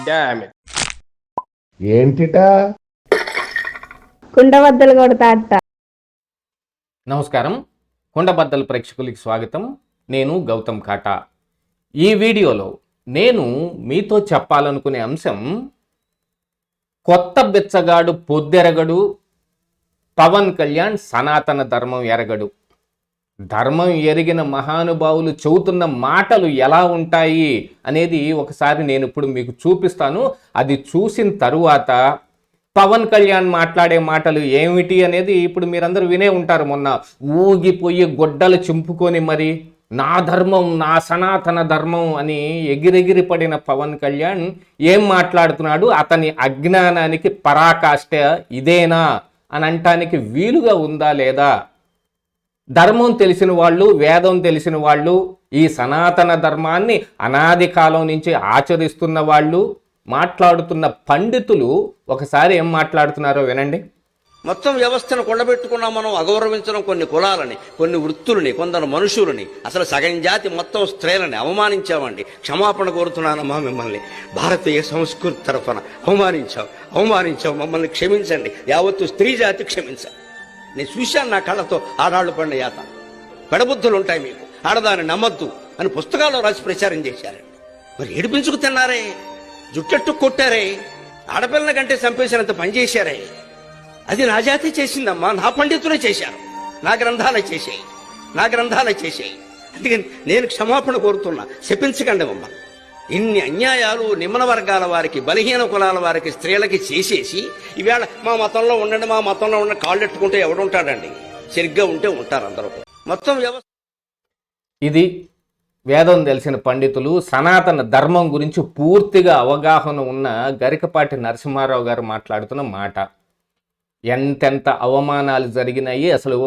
Damn it. ఏంటిటా కుండబద్దలు కొడతా అత్త. నమస్కారం, కుండబద్దలు ప్రేక్షకులకి స్వాగతం. నేను గౌతమ్ కాటా. ఈ వీడియోలో నేను మీతో చెప్పాలనుకునే అంశం, కొత్త బిచ్చగాడు పొద్దెరగడు, పవన్ కళ్యాణ్ సనాతన ధర్మం ఎరగడు. ధర్మం ఎరిగిన మహానుభావులు చెబుతున్న మాటలు ఎలా ఉంటాయి అనేది ఒకసారి నేను ఇప్పుడు మీకు చూపిస్తాను. అది చూసిన తరువాత పవన్ కళ్యాణ్ మాట్లాడే మాటలు ఏమిటి అనేది ఇప్పుడు మీరందరూ వినే ఉంటారు. మొన్న ఊగిపోయి గొడ్డలు చింపుకొని మరి నా ధర్మం, నా సనాతన ధర్మం అని ఎగిరెగిరి పడిన పవన్ కళ్యాణ్ ఏం మాట్లాడుతున్నాడు, అతని అజ్ఞానానికి పరాకాష్ట ఇదేనా అని అనటానికి వీలుగా ఉందా లేదా? ధర్మం తెలిసిన వాళ్ళు, వేదం తెలిసిన వాళ్ళు, ఈ సనాతన ధర్మాన్ని అనాది కాలం నుంచి ఆచరిస్తున్న వాళ్ళు మాట్లాడుతున్న పండితులు ఒకసారి ఏం మాట్లాడుతున్నారో వినండి. మొత్తం వ్యవస్థను కొండబెట్టుకున్నాం మనం. అగౌరవించడం కొన్ని కులాలని, కొన్ని వృత్తులని, కొందరు మనుషులని, అసలు సగం జాతి మొత్తం స్త్రీలని అవమానించామండి. క్షమాపణ కోరుతున్నానమ్మా మిమ్మల్ని. భారతీయ సంస్కృతి తరఫున అవమానించాం. మమ్మల్ని క్షమించండి. యావత్తు స్త్రీ జాతి క్షమించండి. నేను చూశాను నా కళ్ళతో ఆడాళ్ళు పడిన యాత. పెడబుద్ధులు ఉంటాయి మీకు, ఆడదాన్ని నమ్మద్దు అని పుస్తకాల్లో రాసి ప్రచారం చేశారు. మరి ఏడిపించుకు తిన్నారే, జుట్టెట్టు కొట్టారే, ఆడపిల్లల కంటే చంపేసినంత పనిచేశారే. అది నా జాతి చేసిందమ్మా, నా పండితులే చేశారు, నా గ్రంథాలే చేశాయి. అందుకని నేను క్షమాపణ కోరుతున్నా. శపించకండి అమ్మ. ఇన్ని అన్యాయాలు నిమ్న వర్గాల వారికి, బలహీన కులాల వారికి, స్త్రీలకి చేసేసి ఈవేళ మా మతంలో ఉండండి కాళ్ళెట్టుకుంటే ఎవడుంటాడండి? సరిగ్గా ఉంటే ఉంటారు అందరూ. మొత్తం వ్యవస్థ ఇది వేదం తెలిసిన పండితులు, సనాతన ధర్మం గురించి పూర్తిగా అవగాహన ఉన్న గరికపాటి నరసింహారావు గారు మాట్లాడుతున్న మాట. ఎంతెంత అవమానాలు జరిగినాయి, అసలు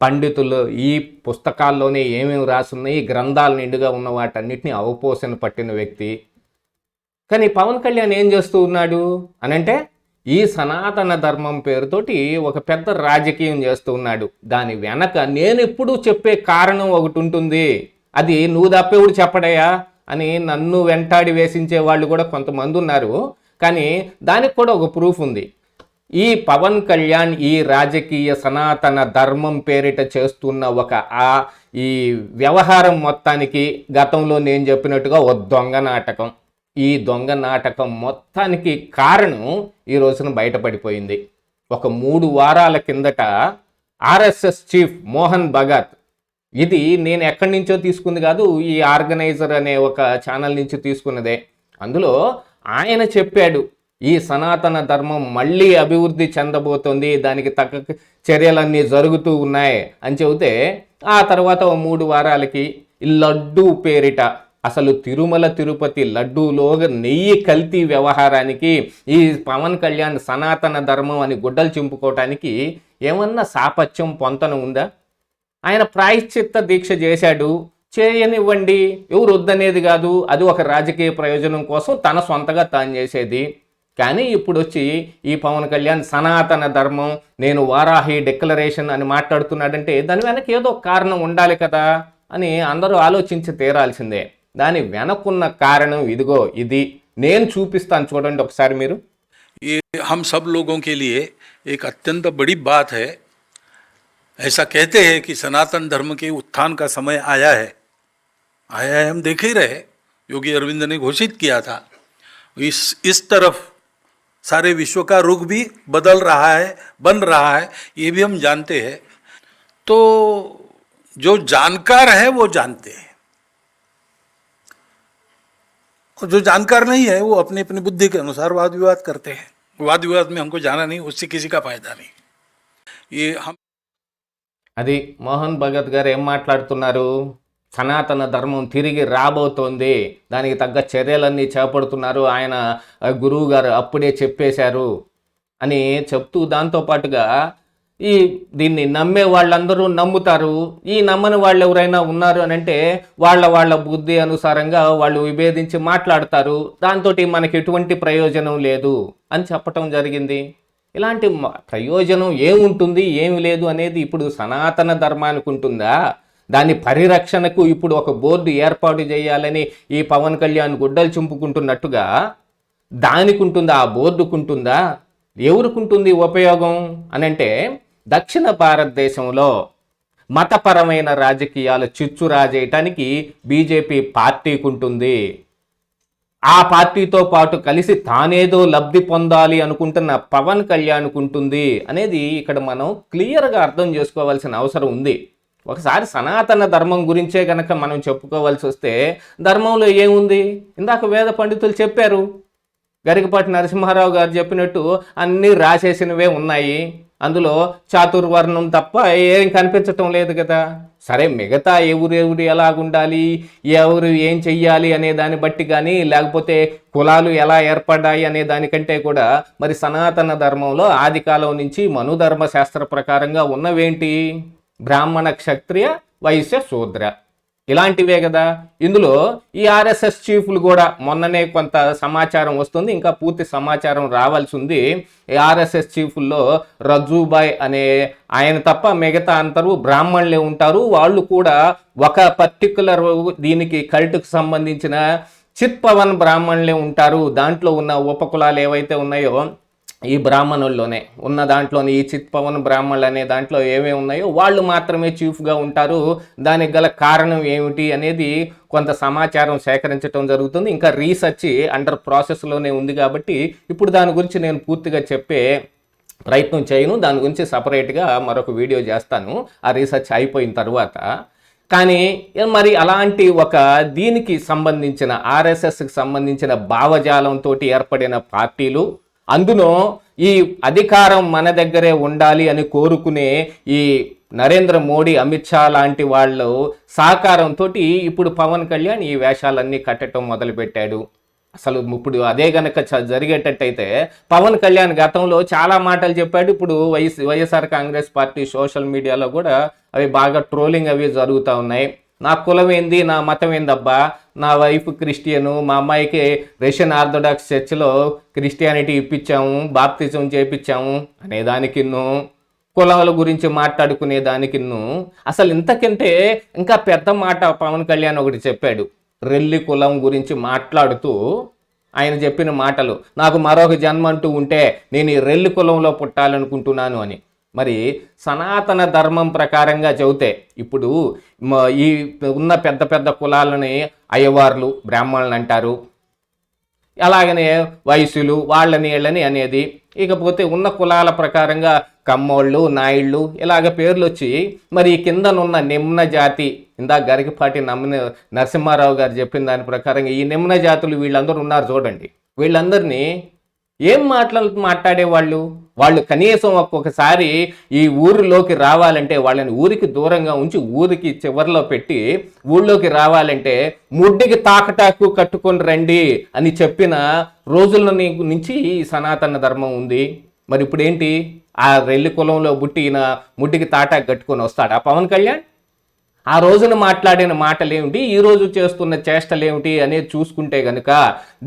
పండితులు ఈ పుస్తకాల్లోనే ఏమేమి రాసున్నాయి, గ్రంథాల నిండుగా ఉన్న వాటన్నిటిని అవపోసన పట్టిన వ్యక్తి. కానీ పవన్ కళ్యాణ్ ఏం చేస్తూ ఉన్నాడు అనంటే, ఈ సనాతన ధర్మం పేరుతోటి ఒక పెద్ద రాజకీయం చేస్తూ ఉన్నాడు. దాని వెనక నేను ఎప్పుడూ చెప్పే కారణం ఒకటి ఉంటుంది, అది నువ్వు తప్పేవుడు చెప్పడయా అని నన్ను వెంటాడి వేసించే వాళ్ళు కూడా కొంతమంది ఉన్నారు. కానీ దానికి కూడా ఒక ప్రూఫ్ ఉంది. ఈ పవన్ కళ్యాణ్ ఈ రాజకీయ సనాతన ధర్మం పేరిట చేస్తున్న ఈ వ్యవహారం మొత్తానికి గతంలో నేను చెప్పినట్టుగా ఓ దొంగ నాటకం. ఈ దొంగ నాటకం మొత్తానికి కారణం ఈ రోజున బయటపడిపోయింది. ఒక 3 వారాల కిందట ఆర్ఎస్ఎస్ చీఫ్ మోహన్ భగత్, ఇది నేను ఎక్కడి నుంచో తీసుకుంది కాదు, ఈ ఆర్గనైజర్ అనే ఒక ఛానల్ నుంచి తీసుకున్నదే. అందులో ఆయన చెప్పాడు, ఈ సనాతన ధర్మం మళ్ళీ అభివృద్ధి చెందబోతోంది, దానికి తగ్గ చర్యలన్నీ జరుగుతూ ఉన్నాయి అని చెబితే, ఆ తర్వాత 3 వారాలకి లడ్డూ పేరిట, అసలు తిరుమల తిరుపతి లడ్డూలో నెయ్యి కల్తీ వ్యవహారానికి ఈ పవన్ కళ్యాణ్ సనాతన ధర్మం అని గుడ్డలు చింపుకోవటానికి ఏమన్నా సాపత్యం పొంతన ఉందా? ఆయన ప్రాయశ్చిత్త దీక్ష చేశాడు, చేయనివ్వండి, ఎవరు వద్దనేది కాదు. అది ఒక రాజకీయ ప్రయోజనం కోసం తన సొంతగా తాను చేసేది. కానీ ఇప్పుడు వచ్చి ఈ పవన్ కళ్యాణ్ సనాతన ధర్మం, నేను వారాహి డిక్లరేషన్ అని మాట్లాడుతున్నాడంటే దాని వెనక ఏదో కారణం ఉండాలి కదా అని అందరూ ఆలోచించి తీరాల్సిందే. దాని వెనకున్న కారణం ఇదిగో, ఇది నేను చూపిస్తాను చూడండి ఒకసారి మీరు. ये हम सब लोगों के लिए एक अत्यंत बड़ी बात है. ऐसा कहते हैं कि सनातन धर्म के उत्थान का समय आया है, हम देख ही रहे. योगी अरविंद ने घोषित किया था. इस तरफ सारे विश्व का रुख भी बन रहा है, ये भी हम जानते हैं. तो जो जानकार है वो जानते हैं, और जो जानकार नहीं है वो अपनी अपनी बुद्धि के अनुसार वाद विवाद करते हैं. वाद विवाद में हमको जाना नहीं, उससे किसी का फायदा नहीं. ये हम అది మోహన్ భగత్ గారు ఏం మాట్లాడుతున్నారు, సనాతన ధర్మం తిరిగి రాబోతోంది, దానికి తగ్గ చర్యలన్నీ చేపడుతున్నారు, ఆయన గురువు గారు అప్పుడే చెప్పేశారు అని చెప్తూ, దాంతోపాటుగా దీన్ని నమ్మే వాళ్ళందరూ నమ్ముతారు, ఈ నమ్మని వాళ్ళు ఎవరైనా ఉన్నారు అని అంటే వాళ్ళ బుద్ధి అనుసారంగా వాళ్ళు విభేదించి మాట్లాడతారు, దాంతో మనకి ఎటువంటి ప్రయోజనం లేదు అని చెప్పటం జరిగింది. ఇలాంటి ప్రయోజనం ఏముంటుంది ఏమి లేదు అనేది ఇప్పుడు సనాతన ధర్మానికి ఉంటుందా, దాని పరిరక్షణకు ఇప్పుడు ఒక బోర్డు ఏర్పాటు చేయాలని ఈ పవన్ కళ్యాణ్ గుడ్డలు చింపుకుంటున్నట్టుగా దానికి ఉంటుందా, ఆ బోర్డుకుంటుందా, ఎవరికుంటుంది ఉపయోగం అనంటే దక్షిణ భారతదేశంలో మతపరమైన రాజకీయాలు చిచ్చు రాజేయటానికి బీజేపీ పార్టీకి ఉంటుంది. ఆ పార్టీతో పాటు కలిసి తానేదో లబ్ధి పొందాలి అనుకుంటున్న పవన్ కళ్యాణ్కు ఉంటుంది అనేది ఇక్కడ మనం క్లియర్గా అర్థం చేసుకోవాల్సిన అవసరం ఉంది. ఒకసారి సనాతన ధర్మం గురించే కనుక మనం చెప్పుకోవాల్సి వస్తే ధర్మంలో ఏముంది? ఇందాక వేద పండితులు చెప్పారు, గరికపాటి నరసింహారావు గారు చెప్పినట్టు అన్నీ రాసేసినవే ఉన్నాయి, అందులో చాతుర్వర్ణం తప్ప ఏం కనిపించటం లేదు కదా. సరే, మిగతా ఎవరెవరు ఎలాగుండాలి, ఎవరు ఏం చెయ్యాలి అనే దాన్ని బట్టి కానీ, లేకపోతే కులాలు ఎలా ఏర్పడ్డాయి అనే దానికంటే కూడా మరి సనాతన ధర్మంలో ఆది కాలం నుంచి మనుధర్మ శాస్త్ర ప్రకారంగా ఉన్నవేంటి? బ్రాహ్మణ, క్షత్రియ, వైశ్య, శూద్ర, ఇలాంటివే కదా. ఇందులో ఈ ఆర్ఎస్ఎస్ చీఫ్లు కూడా మొన్ననే కొంత సమాచారం వస్తుంది, ఇంకా పూర్తి సమాచారం రావాల్సి ఉంది. ఈ ఆర్ఎస్ఎస్ చీఫ్ల్లో రజ్జుబాయ్ అనే ఆయన తప్ప మిగతా అందరూ బ్రాహ్మణులే ఉంటారు. వాళ్ళు కూడా ఒక పర్టికులర్ దీనికి కల్ట్కు సంబంధించిన చిత్ పవన్ బ్రాహ్మణులే ఉంటారు. దాంట్లో ఉన్న ఉపకులాలు ఏవైతే ఉన్నాయో ఈ బ్రాహ్మణుల్లోనే ఉన్న దాంట్లోని ఈ చిత్ పవన్ బ్రాహ్మణులు అనే దాంట్లో ఏమేమి ఉన్నాయో వాళ్ళు మాత్రమే చీఫ్గా ఉంటారు. దానికి గల కారణం ఏమిటి అనేది కొంత సమాచారం సేకరించడం జరుగుతుంది. ఇంకా రీసెర్చ్ అండర్ ప్రాసెస్లోనే ఉంది కాబట్టి ఇప్పుడు దాని గురించి నేను పూర్తిగా చెప్పే ప్రయత్నం చేయను. దాని గురించి సపరేట్గా మరొక వీడియో చేస్తాను ఆ రీసెర్చ్ అయిపోయిన తర్వాత. కానీ మరి అలాంటి ఒక దీనికి సంబంధించిన ఆర్ఎస్ఎస్కి సంబంధించిన భావజాలంతో ఏర్పడిన పార్టీలు, అందులో ఈ అధికారం మన దగ్గరే ఉండాలి అని కోరుకునే ఈ నరేంద్ర మోడీ, అమిత్ షా లాంటి వాళ్ళు సహకారంతో ఇప్పుడు పవన్ కళ్యాణ్ ఈ వేషాలన్నీ కట్టడం మొదలుపెట్టాడు. అసలు ఇప్పుడు అదే గనక జరిగేటట్టయితే పవన్ కళ్యాణ్ గతంలో చాలా మాటలు చెప్పాడు. ఇప్పుడు వైఎస్ఆర్ కాంగ్రెస్ పార్టీ సోషల్ మీడియాలో కూడా అవి బాగా ట్రోలింగ్ అవి జరుగుతూ ఉన్నాయి. నా కులం ఏంది, నా మతం ఏందబ్బా, నా వైఫ్ క్రిస్టియను, మా అమ్మాయికి రష్యన్ ఆర్థోడాక్స్ చర్చిలో క్రిస్టియానిటీ ఇప్పించాము, బాప్తిజం చేయించాము అనే దానికిన్ను, కులాల గురించి మాట్లాడుకునే దానికిన్ను, అసలు ఇంతకంటే ఇంకా పెద్ద మాట పవన్ కళ్యాణ్ ఒకటి చెప్పాడు. రెల్లి కులం గురించి మాట్లాడుతూ ఆయన చెప్పిన మాటలు, నాకు మరొక జన్మ అంటూ ఉంటే నేను ఈ రెల్లి కులంలో పుట్టాలనుకుంటున్నాను అని. మరి సనాతన ధర్మం ప్రకారంగా చెబితే ఇప్పుడు ఈ ఉన్న పెద్ద పెద్ద కులాలని అయ్యవార్లు, బ్రాహ్మణులు అంటారు, అలాగనే వైశ్యులు, వాళ్ళని వీళ్ళని అనేది. ఇకపోతే ఉన్న కులాల ప్రకారంగా కమ్మోళ్ళు, నాయుళ్ళు ఇలాగ పేర్లు వచ్చి మరి కిందనున్న నిమ్న జాతి, ఇందాక గరికపాటి నరసింహారావు గారు చెప్పిన దాని ప్రకారంగా ఈ నిమ్న జాతులు వీళ్ళందరూ ఉన్నారు చూడండి. వీళ్ళందరినీ ఏం మాట్లాడేవాళ్ళు? వాళ్ళు కనీసం ఒక్కొక్కసారి ఈ ఊరిలోకి రావాలంటే వాళ్ళని ఊరికి దూరంగా ఉంచి ఊరికి చివరిలో పెట్టి ఊళ్ళోకి రావాలంటే ముడ్డికి తాకటాకు కట్టుకొని రండి అని చెప్పిన రోజుల నుంచి ఈ సనాతన ధర్మం ఉంది. మరి ఇప్పుడు ఏంటి? ఆ రెల్లి కులంలో పుట్టిన ముడ్డికి తాటాకు కట్టుకొని వస్తాడా పవన్ కళ్యాణ్? ఆ రోజున మాట్లాడిన మాటలేమిటి, ఈ రోజు చేస్తున్న చేష్టలేమిటి అనేది చూసుకుంటే గనుక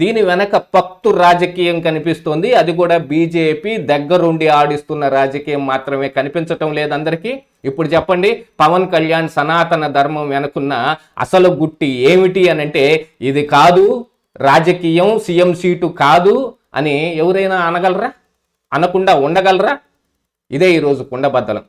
దీని వెనక పక్తు రాజకీయం కనిపిస్తోంది. అది కూడా బీజేపీ దగ్గరుండి ఆడిస్తున్న రాజకీయం మాత్రమే కనిపించటం లేదు అందరికీ. ఇప్పుడు చెప్పండి, పవన్ కళ్యాణ్ సనాతన ధర్మం వెనుకున్న అసలు గుట్టి ఏమిటి అని అంటే ఇది కాదు, రాజకీయం సీఎం సీటు కాదు అని ఎవరైనా అనగలరా? అనకుండా ఉండగలరా? ఇదే ఈరోజు కుండబద్దలం.